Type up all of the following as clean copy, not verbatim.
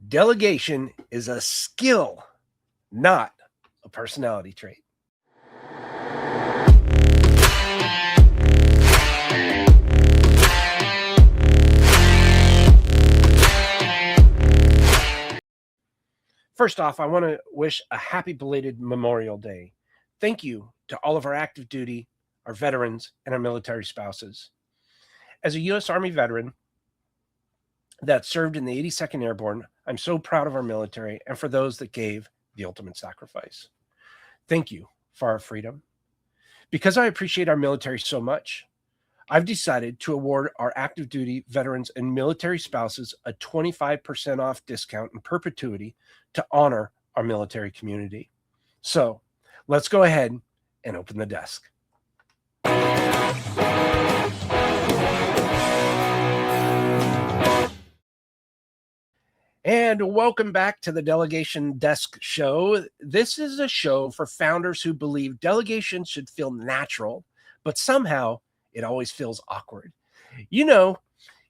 Delegation is a skill, not a personality trait. First off, I want to wish a happy belated Memorial Day. Thank you to all of our active duty, our veterans, and our military spouses. As a U.S. Army veteran that served in the 82nd Airborne, I'm so proud of our military and for those that gave the ultimate sacrifice. Thank you for our freedom. Because I appreciate our military so much, I've decided to award our active duty veterans and military spouses a 25% off discount in perpetuity to honor our military community. So let's go ahead and open the desk. And welcome back to the Delegation Desk Show. This is a show for founders who believe delegation should feel natural, but somehow it always feels awkward. You know,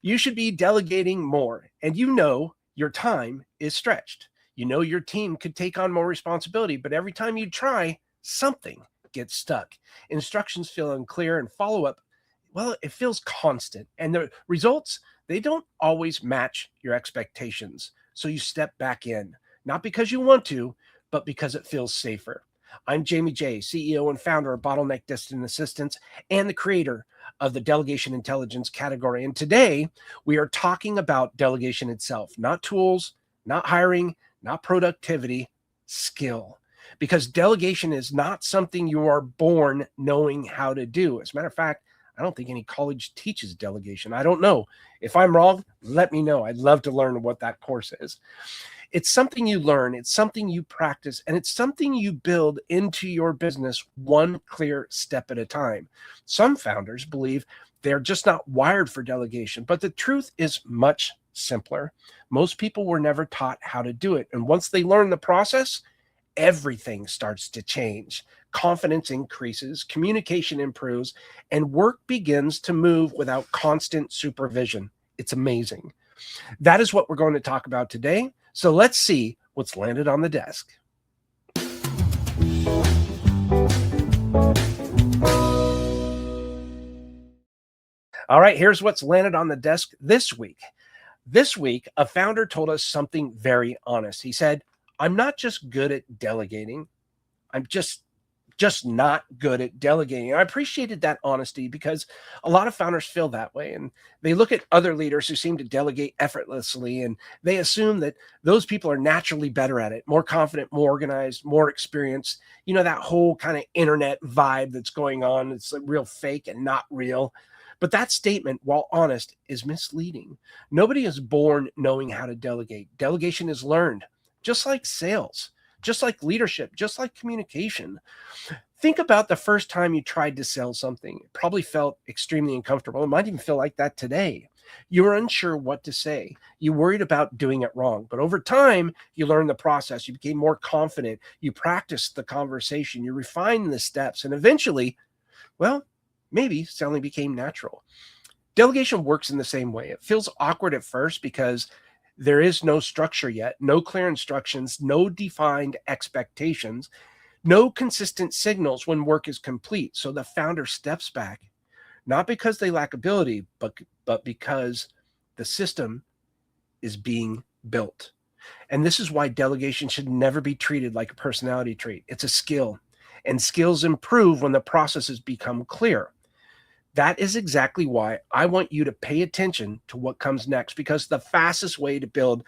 you should be delegating more, and you know your time is stretched. You know your team could take on more responsibility, but every time you try, something gets stuck. Instructions feel unclear, and follow-up, well, it feels constant. And the results, they don't always match your expectations. So you step back in, not because you want to, but because it feels safer. I'm Jaime Jay, CEO and founder of Bottleneck Distant Assistance and the creator of the Delegation Intelligence category. And today we are talking about delegation itself, not tools, not hiring, not productivity, skill. Because delegation is not something you are born knowing how to do. As a matter of fact, I don't think any college teaches delegation. I don't know. If I'm wrong, let me know. I'd love to learn what that course is. It's something you learn, it's something you practice, and it's something you build into your business one clear step at a time. Some founders believe they're just not wired for delegation, but the truth is much simpler. Most people were never taught how to do it. And once they learn the process, everything starts to change. Confidence increases, communication improves, and work begins to move without constant supervision. It's amazing. That is what we're going to talk about today. So let's see what's landed on the desk. All right, here's what's landed on the desk this week. This week, a founder told us something very honest. He said, I'm not just good at delegating. I'm just not good at delegating. And I appreciated that honesty because a lot of founders feel that way. And they look at other leaders who seem to delegate effortlessly, and they assume that those people are naturally better at it, more confident, more organized, more experienced. You know, that whole kind of internet vibe that's going on. It's like real fake and not real. But that statement, while honest, is misleading. Nobody is born knowing how to delegate. Delegation is learned, just like sales, just like leadership, just like communication. Think about the first time you tried to sell something. It probably felt extremely uncomfortable. It might even feel like that today. You were unsure what to say. You worried about doing it wrong. But over time, you learned the process. You became more confident. You practiced the conversation. You refined the steps. And eventually, well, maybe selling became natural. Delegation works in the same way. It feels awkward at first because there is no structure yet, no clear instructions, no defined expectations, no consistent signals when work is complete. So the founder steps back, not because they lack ability, but because the system is being built. And this is why delegation should never be treated like a personality trait. It's a skill, and skills improve when the processes become clear. That is exactly why I want you to pay attention to what comes next, because the fastest way to build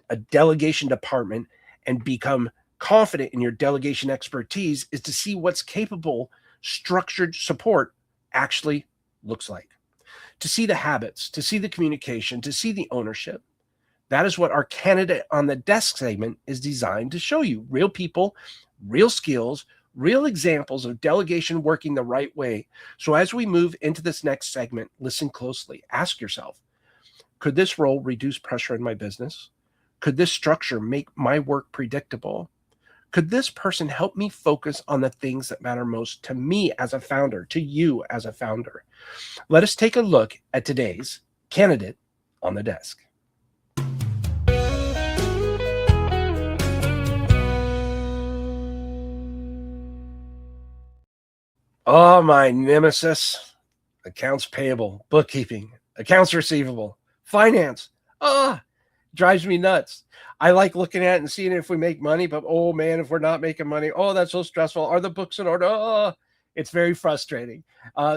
a delegation department and become confident in your delegation expertise is to see what's capable, structured support actually looks like, to see the habits, to see the communication, to see the ownership. That is what our candidate on the desk segment is designed to show you. Real people, real skills, real examples of delegation working the right way. So as we move into this next segment, listen closely. Ask yourself, could this role reduce pressure in my business? Could this structure make my work predictable? Could this person help me focus on the things that matter most to me as a founder, to you as a founder? Let us take a look at today's candidate on the desk. Oh, my nemesis. Accounts payable, bookkeeping, accounts receivable, finance. Ah, drives me nuts. I like looking at it and seeing if we make money, but oh man, if we're not making money, oh, that's so stressful. Are the books in order? Oh, it's very frustrating.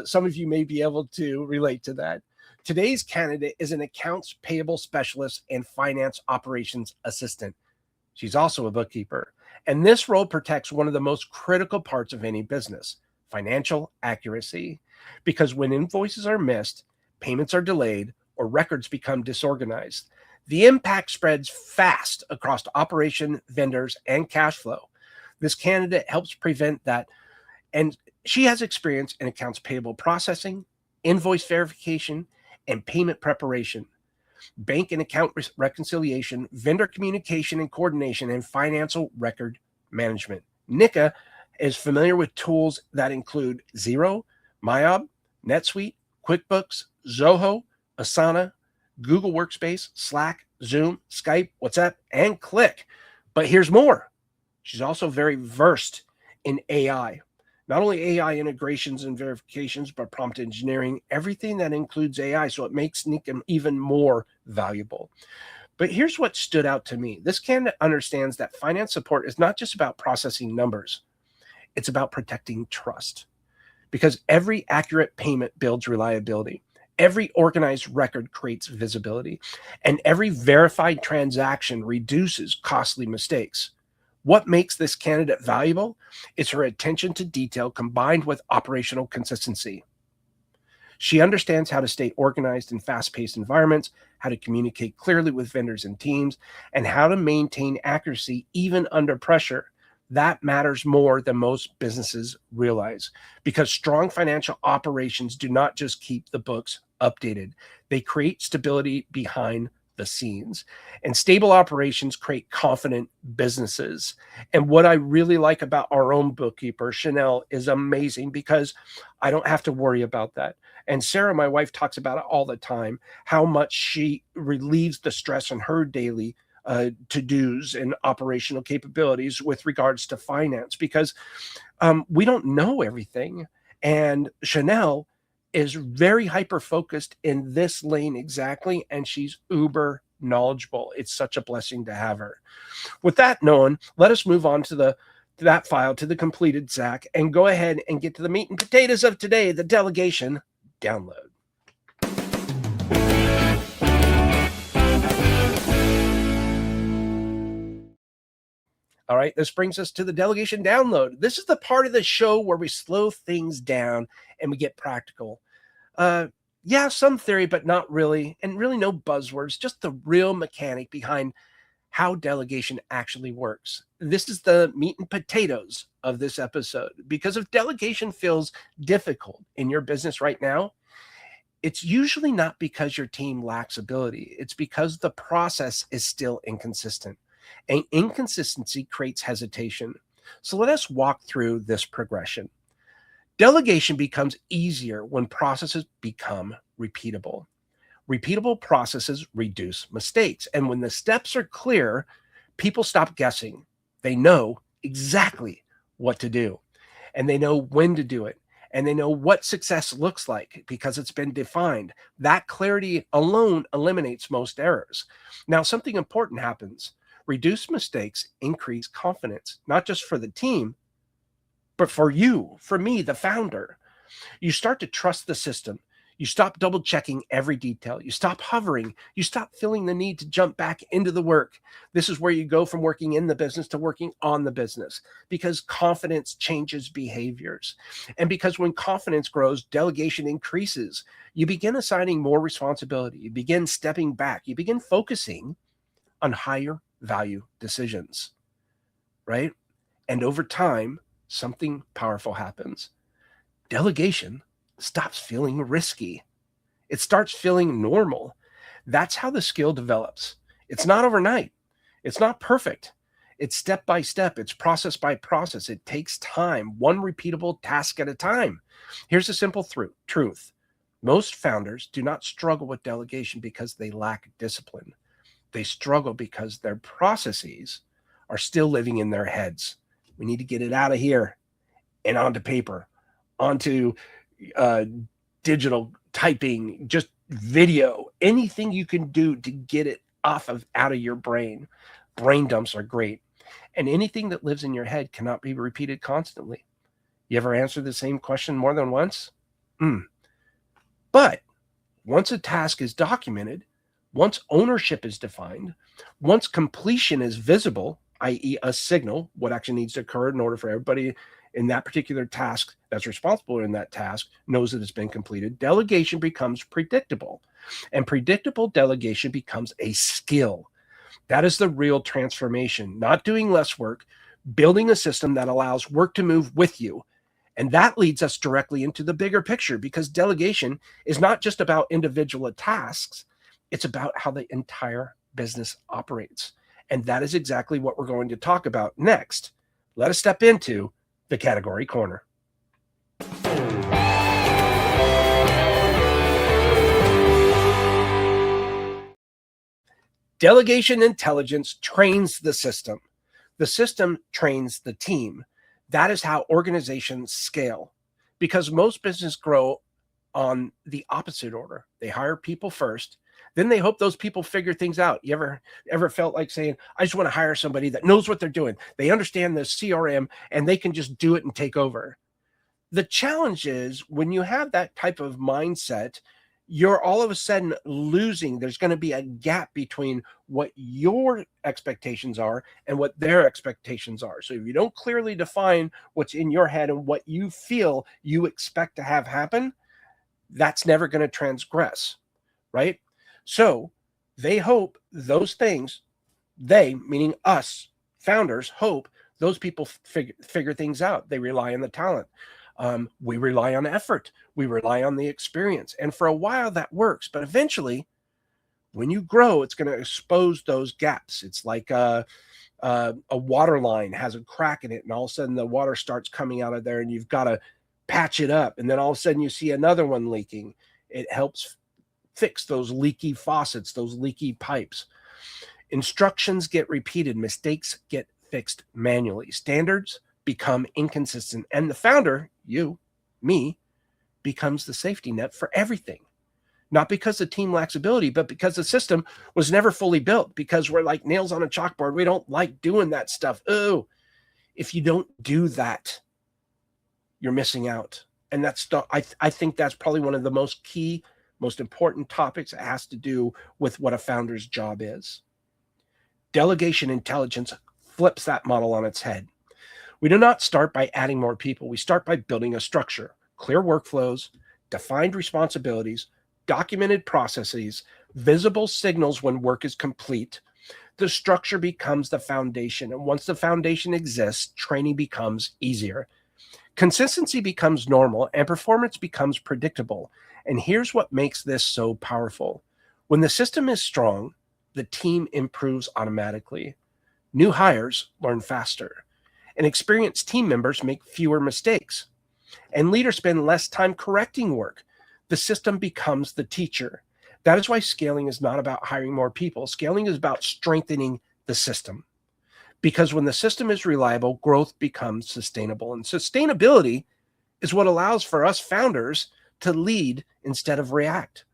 Some of you may be able to relate to that. Today's candidate is an accounts payable specialist and finance operations assistant. She's also a bookkeeper. And this role protects one of the most critical parts of any business, financial accuracy. Because when invoices are missed, payments are delayed, or records become disorganized, the impact spreads fast across operation, vendors, and cash flow. This candidate helps prevent that. And she has experience in accounts payable processing, invoice verification, and payment preparation, bank and account reconciliation, vendor communication and coordination, and financial record management. Nika is familiar with tools that include Xero, Myob, NetSuite, QuickBooks, Zoho, Asana, Google Workspace, Slack, Zoom, Skype, WhatsApp, and Click. But here's more. She's also very versed in AI. Not only AI integrations and verifications, but prompt engineering, everything that includes AI. So it makes Nika even more valuable. But here's what stood out to me. This candidate understands that finance support is not just about processing numbers. It's about protecting trust, because every accurate payment builds reliability. Every organized record creates visibility, and every verified transaction reduces costly mistakes. What makes this candidate valuable is her attention to detail combined with operational consistency. She understands how to stay organized in fast-paced environments, how to communicate clearly with vendors and teams, and how to maintain accuracy even under pressure. That matters more than most businesses realize, because strong financial operations do not just keep the books updated, they create stability behind the scenes. And stable operations create confident businesses. And what I really like about our own bookkeeper, Chanel, is amazing, because I don't have to worry about that. And Sarah, my wife, talks about it all the time, how much she relieves the stress on her daily to-dos and operational capabilities with regards to finance, because we don't know everything. And Chanel is very hyper focused in this lane exactly, and she's uber knowledgeable. It's such a blessing to have her. With that known, let us move on to that file, to the completed Zach, and go ahead and get to the meat and potatoes of today, the delegation download. All right, this brings us to the delegation download. This is the part of the show where we slow things down and we get practical. Yeah, some theory, but not really, and really no buzzwords, just the real mechanic behind how delegation actually works. This is the meat and potatoes of this episode, because if delegation feels difficult in your business right now, it's usually not because your team lacks ability. It's because the process is still inconsistent. And inconsistency creates hesitation. So let us walk through this progression. Delegation becomes easier when processes become repeatable. Repeatable processes reduce mistakes. And when the steps are clear, people stop guessing. They know exactly what to do, and they know when to do it, and they know what success looks like because it's been defined. That clarity alone eliminates most errors. Now, something important happens. Reduced mistakes increase confidence, not just for the team, but for you, for me, the founder. You start to trust the system. You stop double checking every detail. You stop hovering. You stop feeling the need to jump back into the work. This is where you go from working in the business to working on the business, because confidence changes behaviors. And because when confidence grows, delegation increases. You begin assigning more responsibility. You begin stepping back. You begin focusing on higher value decisions, right? And over time, something powerful happens. Delegation stops feeling risky. It starts feeling normal. That's how the skill develops. It's not overnight. It's not perfect. It's step by step. It's process by process. It takes time, one repeatable task at a time. Here's a simple truth. Most founders do not struggle with delegation because they lack discipline. They struggle because their processes are still living in their heads. We need to get it out of here and onto paper. onto uh, digital typing, just video, anything you can do to get it out of your brain. Brain dumps are great. And anything that lives in your head cannot be repeated constantly. You ever answer the same question more than once? But once a task is documented, once ownership is defined, once completion is visible, i.e., a signal, what actually needs to occur in order for everybody in that particular task that's responsible in that task knows that it's been completed, delegation becomes predictable. And predictable delegation becomes a skill. That is the real transformation, not doing less work, building a system that allows work to move with you. And that leads us directly into the bigger picture, because delegation is not just about individual tasks, it's about how the entire business operates. And that is exactly what we're going to talk about next. Let us step into the category corner. Delegation intelligence trains the system. The system trains the team. That is how organizations scale, because most businesses grow on the opposite order. They hire people first, then they hope those people figure things out. You ever felt like saying, I just want to hire somebody that knows what they're doing. They understand the CRM and they can just do it and take over. The challenge is when you have that type of mindset, you're all of a sudden losing. There's going to be a gap between what your expectations are and what their expectations are. So if you don't clearly define what's in your head and what you feel you expect to have happen, that's never going to transgress, right? So they hope those things, they, meaning us, founders, hope those people figure things out. They rely on the talent. We rely on effort. We rely on the experience. And for a while that works, but eventually when you grow, it's going to expose those gaps. It's like a water line has a crack in it, and all of a sudden the water starts coming out of there and you've got to patch it up. And then all of a sudden you see another one leaking. It helps fix those leaky faucets, those leaky pipes. Instructions get repeated. Mistakes get fixed manually. Standards become inconsistent. And the founder, you, me, becomes the safety net for everything. Not because the team lacks ability, but because the system was never fully built, because we're like nails on a chalkboard. We don't like doing that stuff. Oh, if you don't do that, you're missing out. And that's I think that's probably one of the most key, most important topics that has to do with what a founder's job is. Delegation intelligence flips that model on its head. We do not start by adding more people. We start by building a structure, clear workflows, defined responsibilities, documented processes, visible signals when work is complete. The structure becomes the foundation. And once the foundation exists, training becomes easier. Consistency becomes normal and performance becomes predictable. And here's what makes this so powerful. When the system is strong, the team improves automatically. New hires learn faster, and experienced team members make fewer mistakes, and leaders spend less time correcting work. The system becomes the teacher. That is why scaling is not about hiring more people. Scaling is about strengthening the system. Because when the system is reliable, growth becomes sustainable. And sustainability is what allows for us founders to lead instead of react.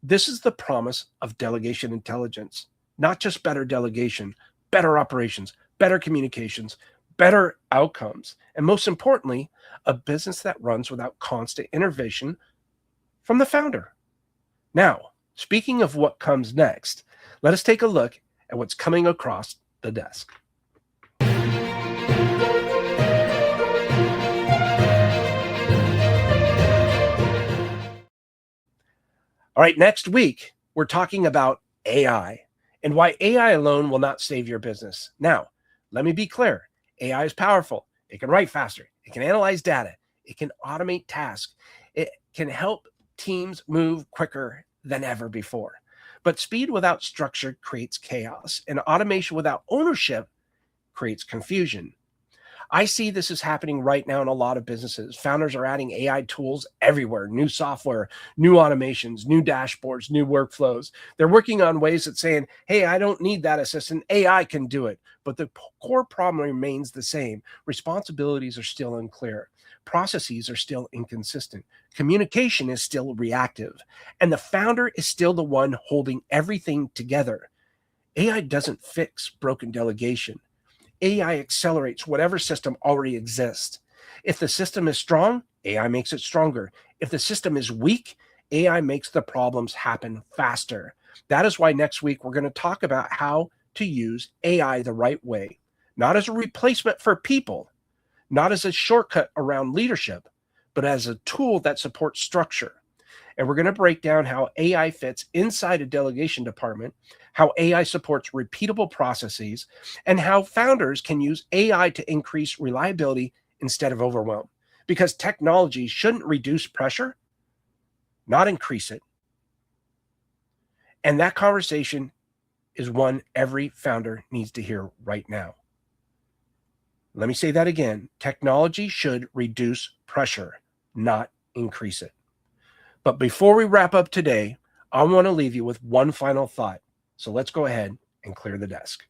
This is the promise of delegation intelligence, not just better delegation, better operations, better communications, better outcomes, and most importantly, a business that runs without constant intervention from the founder. Now, speaking of what comes next, let us take a look at what's coming across the desk. All right, next week, we're talking about AI and why AI alone will not save your business. Now, let me be clear. AI is powerful. It can write faster. It can analyze data. It can automate tasks. It can help teams move quicker than ever before. But speed without structure creates chaos, and automation without ownership creates confusion. I see this is happening right now in a lot of businesses. Founders are adding AI tools everywhere, new software, new automations, new dashboards, new workflows. They're working on ways that saying, hey, I don't need that assistant. AI can do it. But the core problem remains the same. Responsibilities are still unclear. processes are still inconsistent. Communication is still reactive, and the founder is still the one holding everything together. AI doesn't fix broken delegation. AI accelerates whatever system already exists. If the system is strong, AI makes it stronger. If the system is weak, AI makes the problems happen faster. That is why next week we're going to talk about how to use AI the right way, not as a replacement for people, not as a shortcut around leadership, but as a tool that supports structure. And we're going to break down how AI fits inside a delegation department, how AI supports repeatable processes, and how founders can use AI to increase reliability instead of overwhelm. Because technology shouldn't reduce pressure, not increase it. And that conversation is one every founder needs to hear right now. Let me say that again. Technology should reduce pressure, not increase it. But before we wrap up today, I want to leave you with one final thought. So let's go ahead and clear the desk.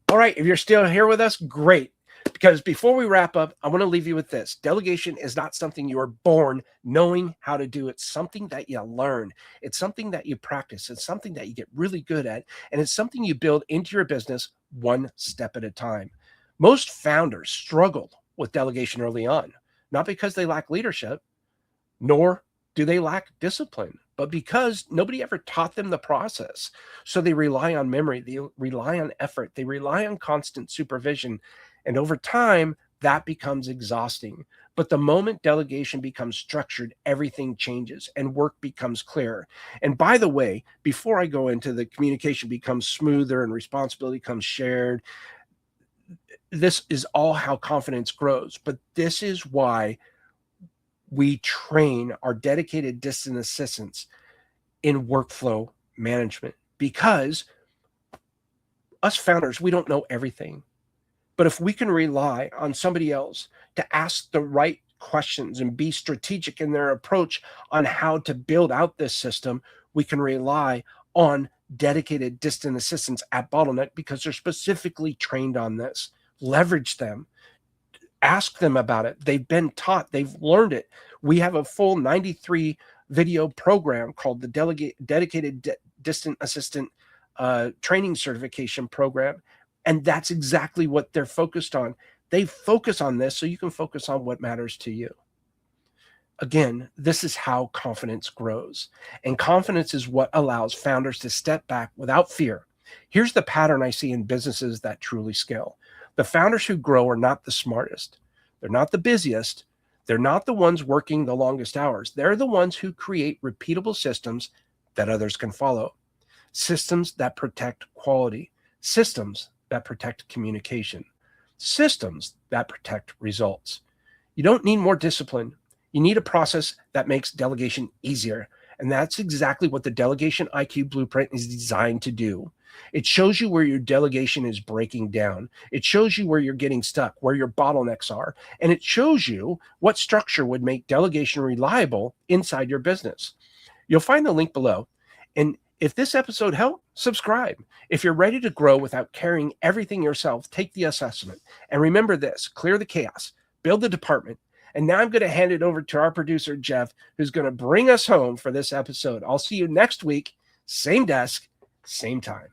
All right, if you're still here with us, great. Because before we wrap up, I want to leave you with this. Delegation is not something you are born knowing how to do. It's something that you learn. It's something that you practice. It's something that you get really good at. And it's something you build into your business one step at a time. Most founders struggle with delegation early on, not because they lack leadership, nor do they lack discipline, but because nobody ever taught them the process. So they rely on memory, they rely on effort, they rely on constant supervision. And over time, that becomes exhausting. But the moment delegation becomes structured, everything changes and work becomes clearer. And by the way, before I go into the communication becomes smoother and responsibility becomes shared, this is all how confidence grows. But this is why we train our dedicated distant assistants in workflow management, because us founders, we don't know everything. But if we can rely on somebody else to ask the right questions and be strategic in their approach on how to build out this system, we can rely on dedicated distant assistants at Bottleneck because they're specifically trained on this. Leverage them. Ask them about it. They've been taught. They've learned it. We have a full 93 video program called the Dedicated Distant Assistant Training Certification Program. And that's exactly what they're focused on. They focus on this so you can focus on what matters to you. Again, this is how confidence grows. And confidence is what allows founders to step back without fear. Here's the pattern I see in businesses that truly scale. The founders who grow are not the smartest. They're not the busiest. They're not the ones working the longest hours. They're the ones who create repeatable systems that others can follow. Systems that protect quality. Systems that protect communication. Systems that protect results. You don't need more discipline. You need a process that makes delegation easier. And that's exactly what the Delegation IQ Blueprint is designed to do. It shows you where your delegation is breaking down. It shows you where you're getting stuck, where your bottlenecks are, and it shows you what structure would make delegation reliable inside your business. You'll find the link below. And if this episode helped, subscribe. If you're ready to grow without carrying everything yourself, take the assessment. And remember this, clear the chaos, build the department. And now I'm going to hand it over to our producer, Jeff, who's going to bring us home for this episode. I'll see you next week, same desk, same time.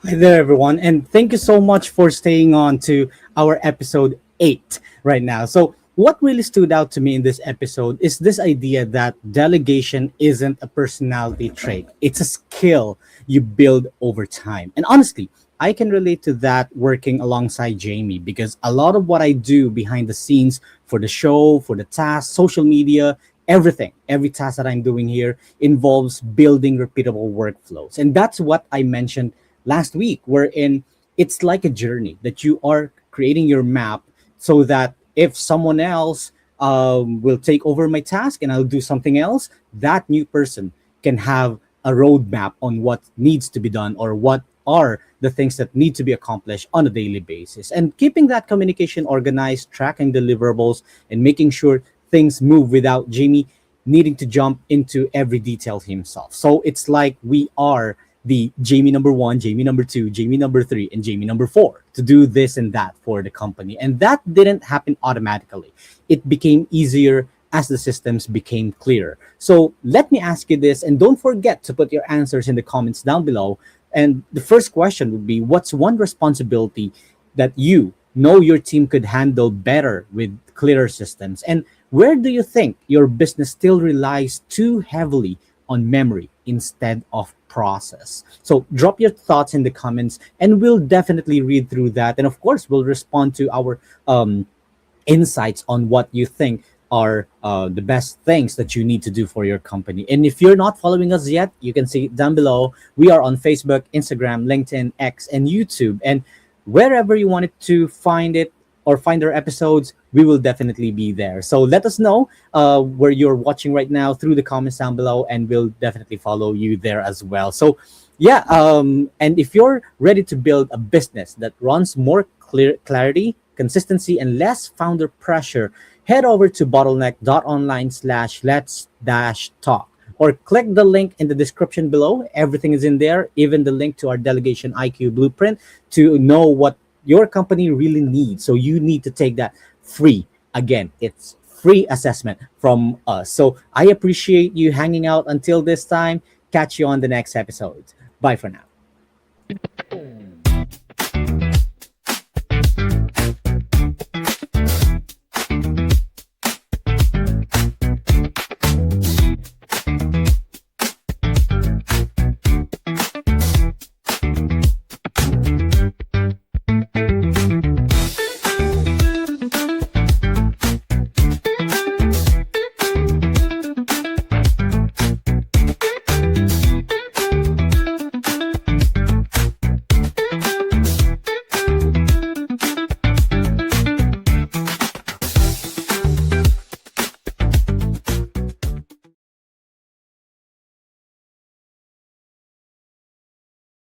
Hi there, everyone, and thank you so much for staying on to our episode 8 right now. So what really stood out to me in this episode is this idea that delegation isn't a personality trait. It's a skill you build over time. And honestly, I can relate to that working alongside Jaime, because a lot of what I do behind the scenes for the show, for the tasks, social media, everything, every task that I'm doing here involves building repeatable workflows. And that's what I mentioned last week, wherein it's like a journey that you are creating your map so that if someone else will take over my task and I'll do something else, that new person can have a roadmap on what needs to be done or what are the things that need to be accomplished on a daily basis. And keeping that communication organized, tracking deliverables, and making sure things move without Jamie needing to jump into every detail himself. So it's like we are the Jamie number one, Jamie number two, Jamie number three, and Jamie number four to do this and that for the company. And that didn't happen automatically. It became easier as the systems became clearer. So let me ask you this, and don't forget to put your answers in the comments down below. And the first question would be, what's one responsibility that you know your team could handle better with clearer systems? And where do you think your business still relies too heavily on memory instead of process? So drop your thoughts in the comments and we'll definitely read through that. And of course, we'll respond to our insights on what you think are the best things that you need to do for your company. And if you're not following us yet, you can see down below. We are on Facebook, Instagram, LinkedIn, X, and YouTube. And wherever you wanted to find it or find our episodes, we will definitely be there. So let us know where you're watching right now through the comments down below, and we'll definitely follow you there as well. So yeah, and if you're ready to build a business that runs more clarity, consistency, and less founder pressure, head over to bottleneck.online/let's-talk or click the link in the description below. Everything is in there, even the link to our Delegation IQ blueprint to know what your company really needs. So you need to take that free. Again, it's free assessment from us. So I appreciate you hanging out until this time. Catch you on the next episode. Bye for now.